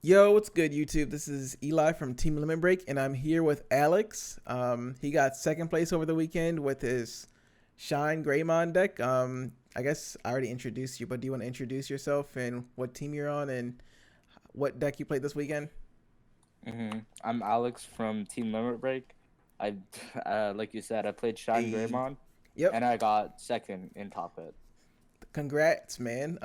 Yo, what's good, YouTube? This is Eli from Team Limit Break, and I'm here with Alex. He got second place over the weekend with his SHINEGREYMON deck. I guess I already introduced you, but do you want to introduce yourself and what team you're on and what deck you played this weekend? I'm Alex from Team Limit Break. I, like you said, I played Shine A Greymon, Yep. and I got second in top hit. Congrats, man.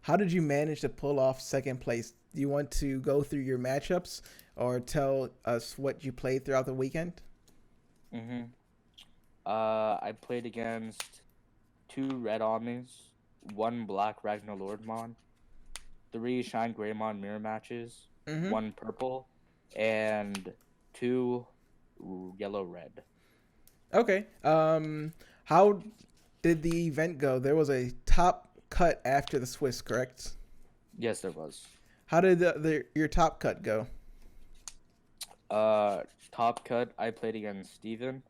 How did you manage to pull off second place? Do you want to go through your matchups or tell us what you played throughout the weekend? hmm I played against two Red Omnis, one Black Ragnarlordmon, three Shine Greymon mirror matches, Mm-hmm. one purple, and two yellow red. Okay. How did the event go? There was a top cut after the Swiss, correct? Yes, there was. How did your top cut go? Uh, Top cut. I played against Steven.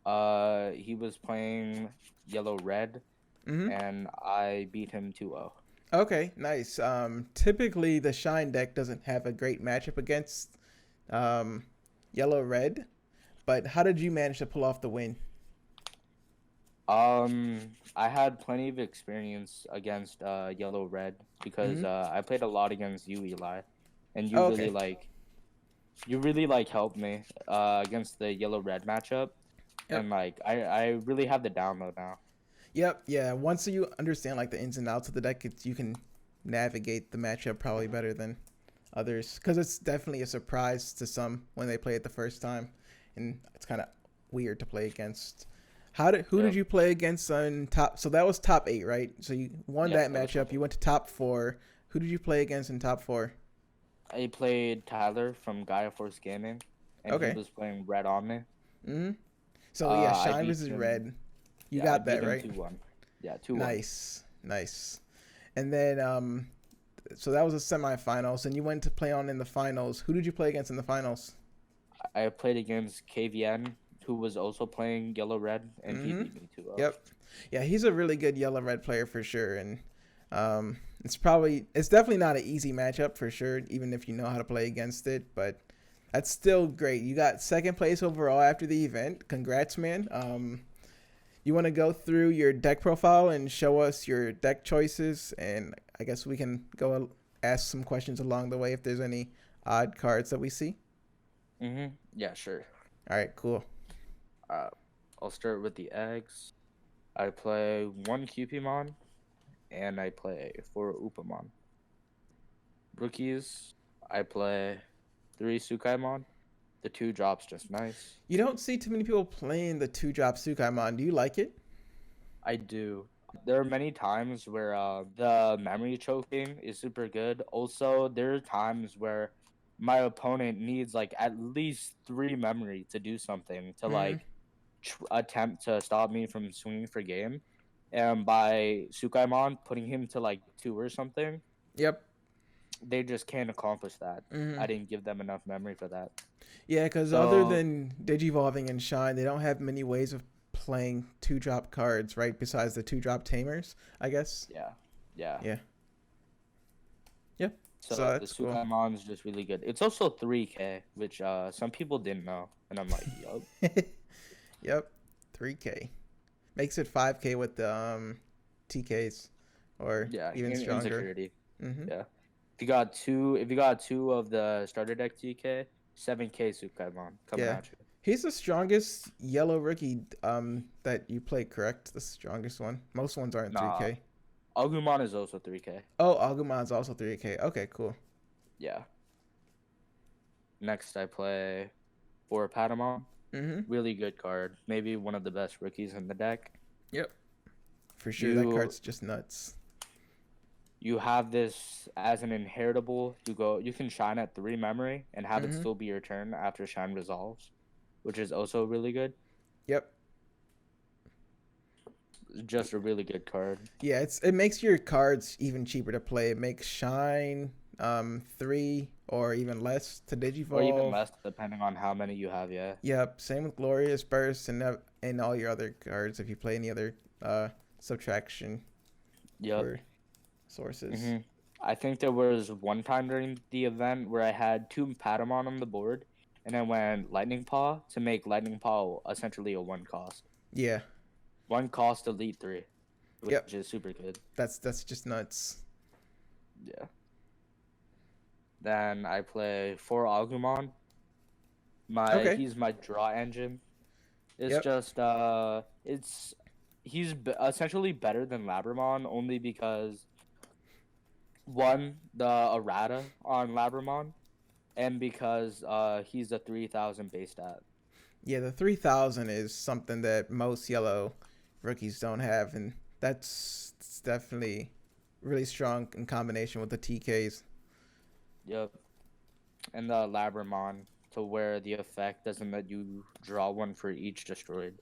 He was playing yellow red, Mm-hmm. and I beat him 2-0. Okay, nice. Typically the Shine deck doesn't have a great matchup against um, yellow red, but how did you manage to pull off the win? I had plenty of experience against yellow red because Mm-hmm. I played a lot against you, Eli, and Oh, okay. you really like helped me against the yellow red matchup, Yep. and I really have the download now. Yep. Yeah. Once you understand like the ins and outs of the deck, you can navigate the matchup probably better than others because it's definitely a surprise to some when they play it the first time, and it's kind of weird to play against. Who did Yep. you play against on top? So that was top eight, right? So you won Yes, that that was top matchup. You eight. went to top four. Who did you play against in top four? I played Tyler from Gaia Force Gaming, and he Okay. was playing Red Omni. Mm-hmm. So yeah, I Shine beat versus him. Red. You Yeah, I got beat that him right. 2-1. Yeah, 2-1. Nice, nice. And then so that was the semifinals, and you went to play on in the finals. Who did you play against in the finals? I played against KVN, who was also playing yellow red, and he Mm-hmm. beat me 2-0. Yep. Yeah, he's a really good yellow red player for sure, and it's definitely not an easy matchup for sure, even if you know how to play against it. But that's still great. You got second place overall after the event. Congrats, man. You want to go through your deck profile and show us your deck choices, and I guess we can go ask some questions along the way if there's any odd cards that we see. Yeah, sure. All right, cool. Uh, I'll start with the eggs. I play one Cupimon, and I play four Upamon. Rookies, I play three Sukaimon. The two drops just nice. You don't see too many people playing the two drop Sukaimon. Do you like it? I do. There are many times where the memory choking is super good. Also, there are times where my opponent needs like at least three memory to do something to Mm-hmm. attempt to stop me from swinging for game. And by Sukaimon putting him to like two or something, Yep. they just can't accomplish that. Mm-hmm. I didn't give them enough memory for that. Yeah, because other So than Digivolving and Shine, they don't have many ways of playing two drop cards, right? Besides the two drop tamers, I guess. yeah, yeah. Yeah. Yep. So So the that's cool. Sukaimon's just really good. It's also 3K, which some people didn't know, and I'm like, yup. Yep. 3K. Makes it 5K with the TKs or Yeah, even in stronger. insecurity. Mm-hmm. Yeah. If you got two of the starter deck TK, 7K Sukaimon coming Yeah. at you. He's the strongest yellow rookie that you play, correct? The strongest one. Most ones aren't Nah, 3K. Agumon is also 3K. Oh, Agumon's also 3K. Okay, cool. Yeah. Next, I play for Patamon. Mm-hmm. Really good card. Maybe one of the best rookies in the deck. Yep. For sure. That You card's just nuts. you have this as an inheritable. You can shine at three memory and have it Mm-hmm. still be your turn after shine resolves, which is also really good. Yep. Just a really good card. Yeah, it makes your cards even cheaper to play. It makes Shine 3 or even less to Or even Digivolve. less depending on how many you have, yeah. Yep, same with Glorious Burst and all your other cards if you play any other subtraction Yep. for sources. hmm I think there was one time during the event where I had two Patamon on the board, and I went Lightning Paw to make Lightning Paw essentially a one cost. Yeah. One cost Elite 3, Yep. which is super good. That's just nuts. Yeah. Then I play 4 Agumon. Okay. He's my draw engine. It's Yep. just he's essentially better than Labramon only because one, the errata on Labramon, and because he's a 3,000 base stat. Yeah, the 3000 is something that most yellow rookies don't have, and it's definitely really strong in combination with the TKs. Yep. And the Labramon, to where the effect doesn't let you draw one for each destroyed,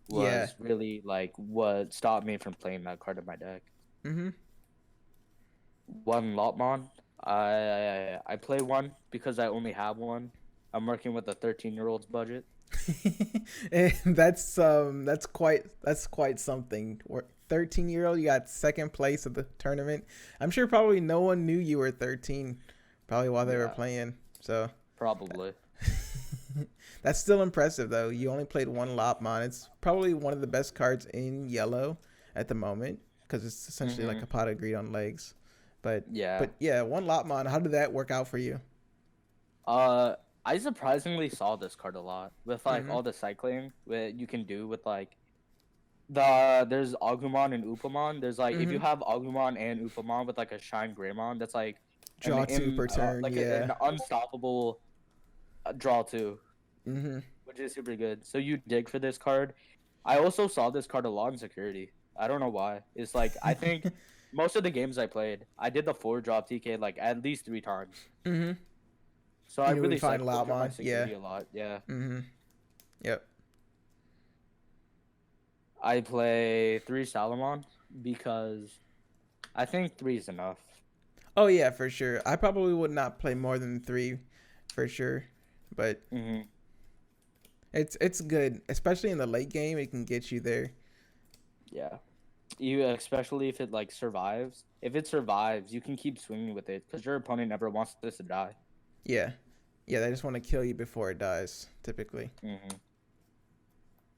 Yeah. was really like what stopped me from playing that card in my deck. Mhm. One Lotmon. I play one because I only have one. I'm working with a 13-year-old's budget. And that's quite something. 13-year-old, you got second place at the tournament. I'm sure probably no one knew you were 13, probably while they were Yeah, playing. So probably. that's still impressive though. You only played one Lopmon. It's probably one of the best cards in yellow at the moment because it's essentially like Mm-hmm. a pot of greed on legs. But Yeah. but yeah, one Lopmon. How did that work out for you? Uh, I surprisingly saw this card a lot with like Mhm. all the cycling that you can do with like there's Agumon and Upamon. There's like if you Mhm. have Agumon and Upamon with like a SHINEGREYMON, that's like Draw two per turn. Yeah. an unstoppable draw two, Mhm. which is super good. So you dig for this card. I also saw this card a lot in security. I don't know why. It's like I think most of the games I played, I did the 4-drop TK like at least 3 times. Mhm. So I And you really would find cycled through my Loudmon. Yeah. security a lot. Yeah. Mhm. Yep. I play 3 Salamon because I think 3 is enough. Oh yeah, for sure. I probably would not play more than three, for sure. But Mm-hmm. it's good, especially in the late game. It can get you there. Yeah. You especially if it like survives. If it survives, you can keep swinging with it because your opponent never wants this to die. Yeah. Yeah, they just want to kill you before it dies, typically. Mm-hmm.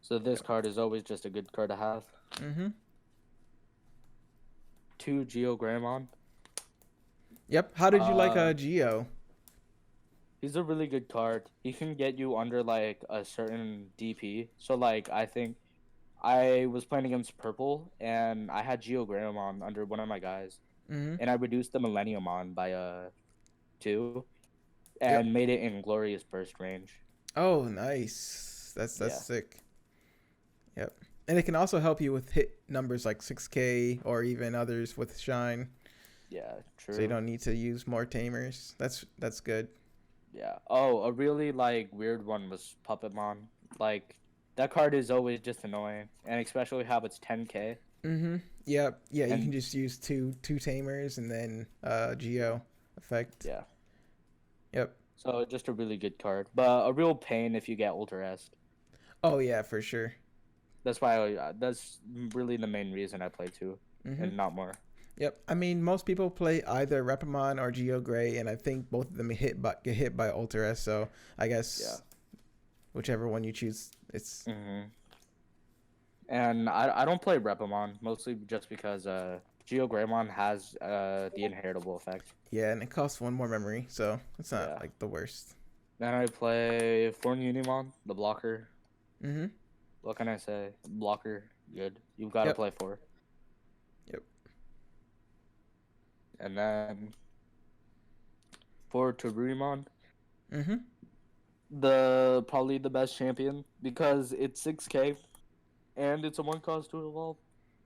So this Yep. card is always just a good card to have. Mhm. 2 Geogramon. Yep. How did you like Uh, Geo? he's a really good card. He can get you under like a certain DP. So like I think I was playing against purple and I had Geogramon under one of my guys, Mhm. and I reduced the Millenniumon by 2 Yep. and made it in glorious burst range. Oh, nice. That's Yeah. sick. Yep. And it can also help you with hit numbers like 6K or even others with Shine, Yeah, so you true. don't need to use more tamers. That's good. Yeah. Oh, a really like weird one was Puppetmon. Like that card is always just annoying, and especially how it's 10K. Mm-hmm. Yep. Yeah, you can And just use two tamers and then Geo effect. yeah, Yep. so just a really good card, but a real pain if you get Ultra Est. Oh yeah, for sure. That's why that's really the main reason I play two, Mm-hmm. and not more. Yep. I mean, most people play either Repamon or Geo Gray, and I think both of them get hit by Ultra S. So I Yeah. guess whichever one you choose, it's Mm-hmm. And I don't play Repamon mostly just because Geogramon has the inheritable effect. yeah, and it costs one more memory, so it's not Yeah. like the worst. Then I play Forn Unimon, the blocker. Mm-hmm. What can I say? Blocker, good. You've got to Yep. play 4. Yep. And then for Tarurimon, Mm-hmm. the probably the best champion because it's 6K and it's a 1 cost to evolve.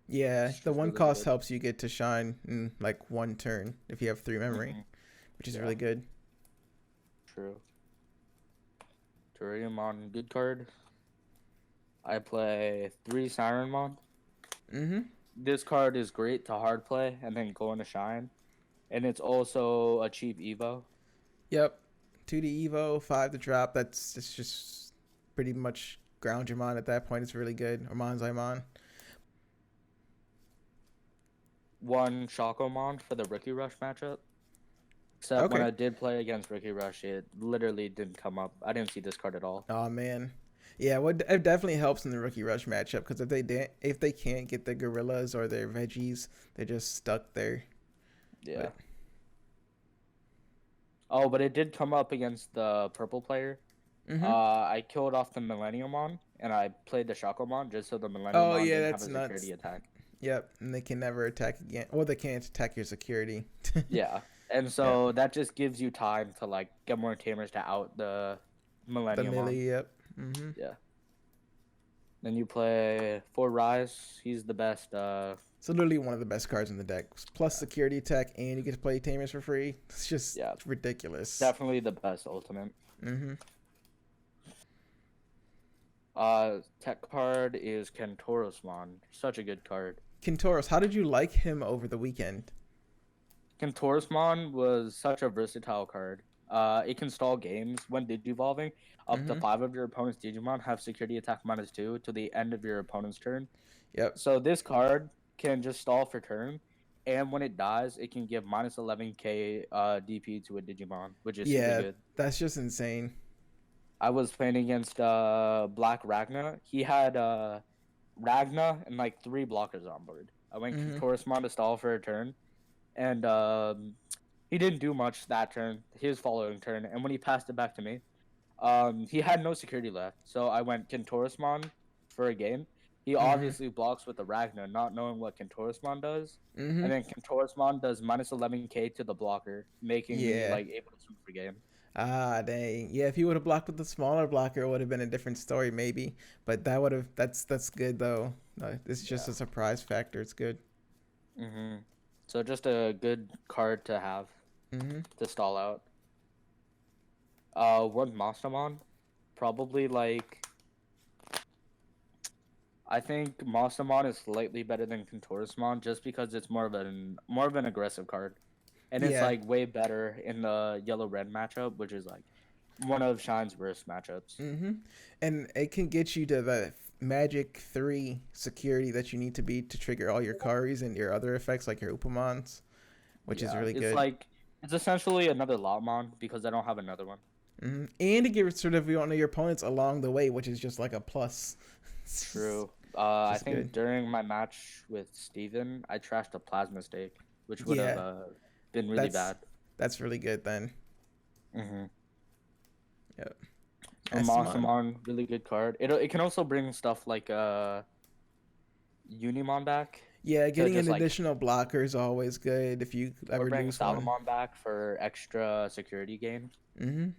Yeah, It's the just one really cost good. helps you get to shine in like one turn if you have 3 memory, Mm-hmm. which is Yeah, really good. true. Tarurimon, good card. I play 3 Sirenmon. Mm-hmm. This card is great to hard play and then go into shine. And it's also a cheap Evo. Yep. 2D Evo, 5 to drop. It's just pretty much ground your mon at that point. It's really good. Or Mon's Mon. one Shakomon for the Rookie Rush matchup. Except when Okay. I did play against Rookie Rush, it literally didn't come up. I didn't see this card at all. Oh man. Yeah, well, it definitely helps in the rookie rush matchup because if they can't get their gorillas or their veggies, they're just stuck there. Yeah. But Oh, but it did come up against the purple player. mm-hmm. I killed off the Millenniumon and I played the Shakomon just so the Oh Millenniumon yeah, didn't have that's a nuts. security attack. Yep, and they can never attack again. Well, they can't attack your security. Yeah, and Yep, so that just gives you time to like get more tamers to out the the Millenniumon. melee. Yep. Mm-hmm. Yeah. Then you play for Rise. He's the best. It's literally one of the best cards in the deck. Plus security attack, and you get to play tamers for free. It's just Yeah, ridiculous. definitely the best ultimate. Mm-hmm. Tech card is Kentorosmon. Such a good card. Kintoros, how did you like him over the weekend? Kentorosmon was such a versatile card. It can stall games when digivolving. Up to Mm-hmm. 5 of your opponent's Digimon have security attack -2 to the end of your opponent's turn. Yep. So this card can just stall for turn, and when it dies, it can give -11k DP to a Digimon, which is super Yeah, good. that's just insane. I was playing against Black Ragna. He had Ragna and like 3 blockers on board. I went Mm-hmm. Kentorosmon to stall for a turn, and he didn't do much that turn, his following turn, and when he passed it back to me, he had no security left, so I went Kentorosmon for a game. He Mm-hmm. obviously blocks with the Ragnar, not knowing what Kentorosmon does, Mm-hmm. and then Kentorosmon does -11k to the blocker, making me Yeah. like able to sweep for game. Ah, dang. Yeah, if he would have blocked with the smaller blocker, it would have been a different story, maybe. But that would have. That's good though. It's just Yeah. a surprise factor. It's good. So just a good card to have Mm-hmm. to stall out. One Masamon, probably like I think Masamon is slightly better than Contorismon just because it's more of an aggressive card, and it's Yeah. like way better in the yellow red matchup, which is like one of Shine's worst matchups. Mm-hmm. And it can get you to the Magic 3 security that you need to be to trigger all your Karis and your other effects like your Upamons, which is Yeah, really it's good. like it's essentially another Lotmon because I don't have another one. Mm-hmm. And to get rid of one of your opponents along the way, which is just like a plus. True. I Just think good. during my match with Steven, I trashed a plasma stake, which would have Yeah, been really that's bad. that's really good then. Mm-hmm. Yep. So Astamon. Masamon, really good card. It can also bring stuff like Unimon back Yeah, to getting an just like additional blocker is always good if you or ever bring lose one. Salomon back for extra security gain. Mm-hmm.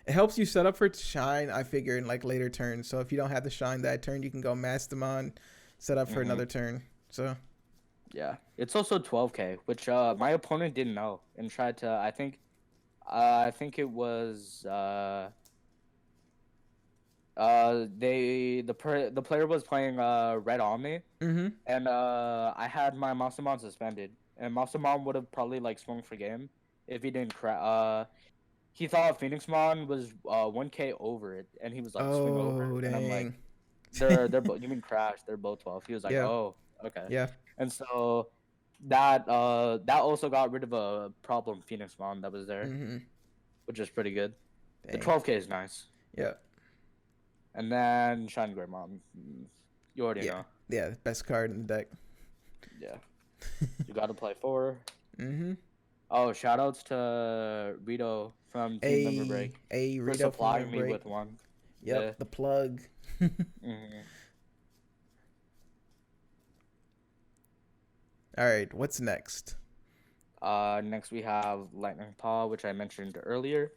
It helps you set up for shine, I figure, in like later turns. So if you don't have the shine that turn, you can go Mastamon, set up for Mm-hmm. another turn. So Yeah, it's also 12k, which my opponent didn't know and tried to. I think it was the player was playing Red Omni, mm-hmm. and I had my Masamon suspended, and Masamon would have probably like swung for game if he didn't he thought Phoenixmon was 1k over it, and he was like swing over, Oh and I'm like dang. they're both you mean crash? They're both 12. He was like, Yeah. oh, okay, Yeah. and so that also got rid of a problem Phoenixmon that was there, Mm-hmm. which is pretty good. The Dang. 12k is nice, Yeah. and then SHINEGREYMON, you already Yeah. know. Yeah. Best card in the deck. Yeah, you got to play 4. Mm-hmm. Oh, shoutouts to Rito from Team Member Break A for Rito from supplying the me break. with one. Yep. The plug. Mhm. All right. What's next? Next we have Lightning Paw, which I mentioned earlier.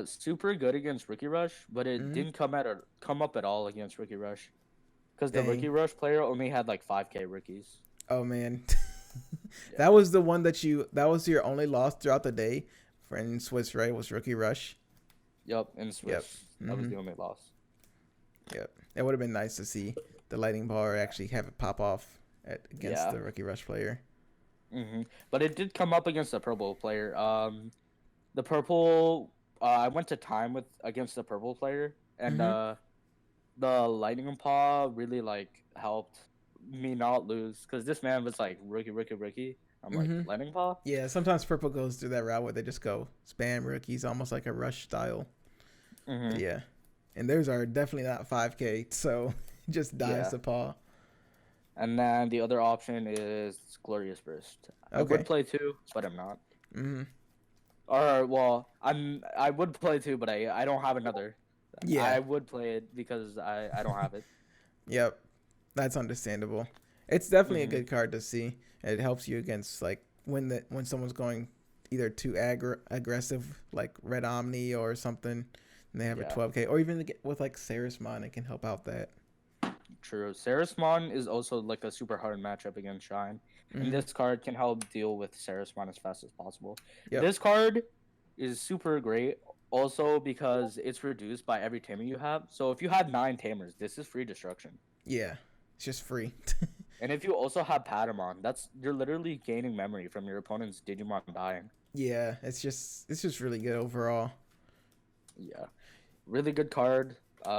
Super good against Rookie Rush, but it Mm-hmm. didn't come up at all against Rookie Rush, because the Dang. Rookie Rush player only had like 5k rookies. Oh man. Yeah. That was the one that was your only loss throughout the day for in Swiss, right? Was Rookie Rush. Yep, in Swiss, Yep. that was Mm-hmm. the only loss. Yep. It would have been nice to see the lightning bar actually have it pop off against Yeah. the Rookie Rush player. But it did come up against the purple player. The purple, I went to time with against the purple player, and Mm-hmm. the lightning paw really like helped me not lose because this man was like rookie, rookie, rookie. I'm like Mm-hmm. letting paw. Yeah, sometimes purple goes through that route where they just go spam rookies, almost like a rush style. But Hmm. yeah, and theirs are definitely not 5K, so just dives Yeah. to paw. And then the other option is Glorious Burst. I would Okay. play two, but I'm not. Mm-hmm. Or well, I would play two, but I don't have another. Yeah. I would play it because I don't have it. Yep. That's understandable. It's definitely a Hmm. good card to see. It helps you against like when someone's going either too aggressive, like Red Omni or something, and they have a Yeah, 12K, or even with like Sarismon, it can help out that. true. Sarismon is also like a super hard matchup against Shine, and Mm-hmm. this card can help deal with Sarismon as fast as possible. Yep. This card is super great also because it's reduced by every tamer you have. So if you have 9 tamers, this is free destruction. Yeah. It's just free. And if you also have Patamon, you're literally gaining memory from your opponent's Digimon dying. Yeah. It's just really good overall. Yeah, really good card.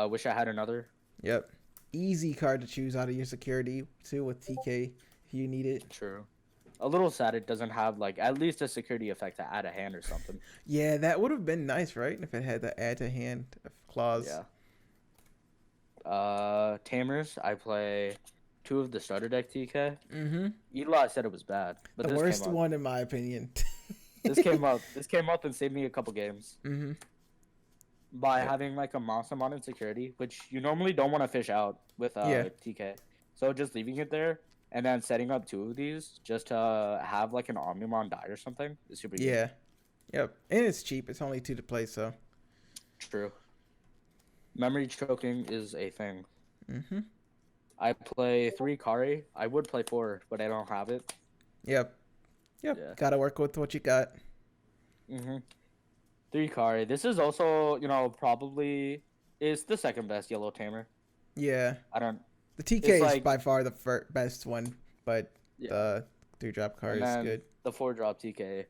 Wish I had another. Yep. Easy card to choose out of your security too with TK if you need it. True. A little sad it doesn't have like at least a security effect to add a hand or something. Yeah, that would have been nice, right? If it had the add to hand clause. Yeah. Tamers. I play 2 of the starter deck TK. Mm-hmm. Eli said it was bad, but The this worst came up. one in my opinion. This came up. This came up and saved me a couple games Mm-hmm. by Yep. having like a monster mod in security, which you normally don't want to fish out with Yeah. TK. So just leaving it there and then setting up 2 of these just to have like an Omnimon die or something is super good. Yeah. Yep. And it's cheap. It's only 2 to play, so. True. Memory choking is a thing. Mm-hmm. I play 3 Kari. I would play 4, but I don't have it. Yep. Yep. Yeah. Gotta work with what you got. 3 Kari. This is also, probably is the second best yellow tamer. Yeah. I don't. The TK It's is like- by far the best one, but Yeah. the 3-drop card And is then good. the 4-drop TK.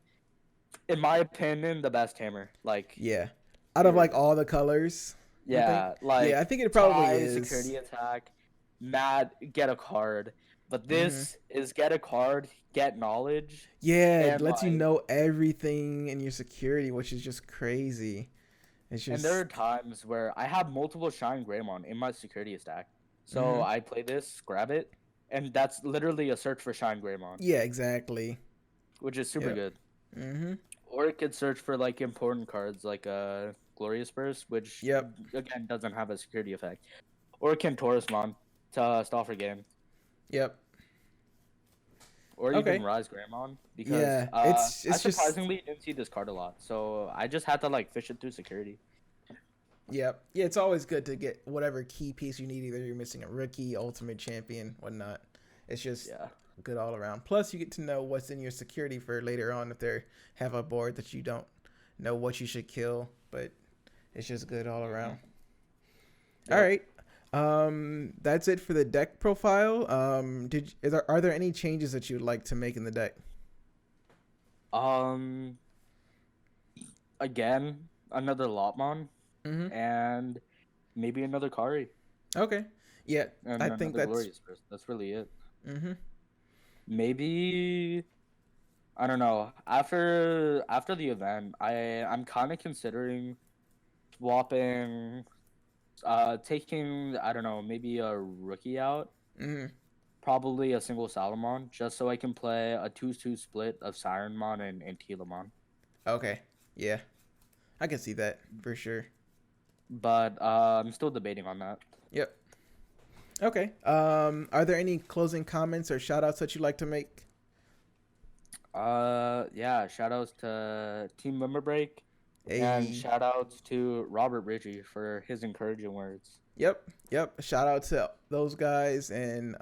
In my opinion, the best tamer. Like, Yeah. Out of like all the colors. yeah, like Yeah, I think it probably tie, is. security attack, mad, get a card. But Mm-hmm. this is get a card, get knowledge. Yeah, it and, lets you like- know everything in your security, which is just crazy. It's just And there are times where I have multiple SHINEGREYMON in my security stack. So Mhm. I play this, grab it, and that's literally a search for SHINEGREYMON, yeah, exactly. which is super Yep. good. Mm-hmm. Or it could search for like important cards like Glorious Burst, which Yep. again doesn't have a security effect. Or it can Taurusmon to stall for game. Yep. Or Okay. even Rise Greymon. Because Yeah, I it's just surprisingly didn't see this card a lot. So I just had to like fish it through security. Yep. Yeah, it's always good to get whatever key piece you need. Either you're missing a rookie, ultimate champion, whatnot. It's just Yeah. good all around. Plus, you get to know what's in your security for later on if they have a board that you don't know what you should kill. But it's just good all around. Yep. All right. That's it for the deck profile. Are there any changes that you would like to make in the deck? Again, another Lotmon Mm-hmm. and maybe another Kari. Okay. Yeah, And I think another that's. Glorious Burst. That's really it. Mm-hmm. Maybe I don't know. After the event, I'm kind of considering swapping, taking I don't know maybe a rookie out, Mm-hmm. probably a single Salamon, just so I can play a 2-2 split of Sirenmon and Telamon. Okay. Yeah, I can see that for sure. But I'm still debating on that. Yep. Okay. Are there any closing comments or shout outs that you'd like to make? Yeah. Shout outs to Team Member Break and Hey. shout outs to Robert Ritchie for his encouraging words. Yep. Shout out to those guys, and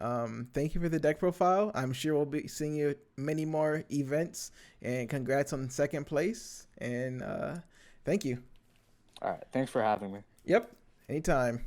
thank you for the deck profile. I'm sure we'll be seeing you at many more events, and congrats on second place. And thank you. All right. Thanks for having me. Yep. Anytime.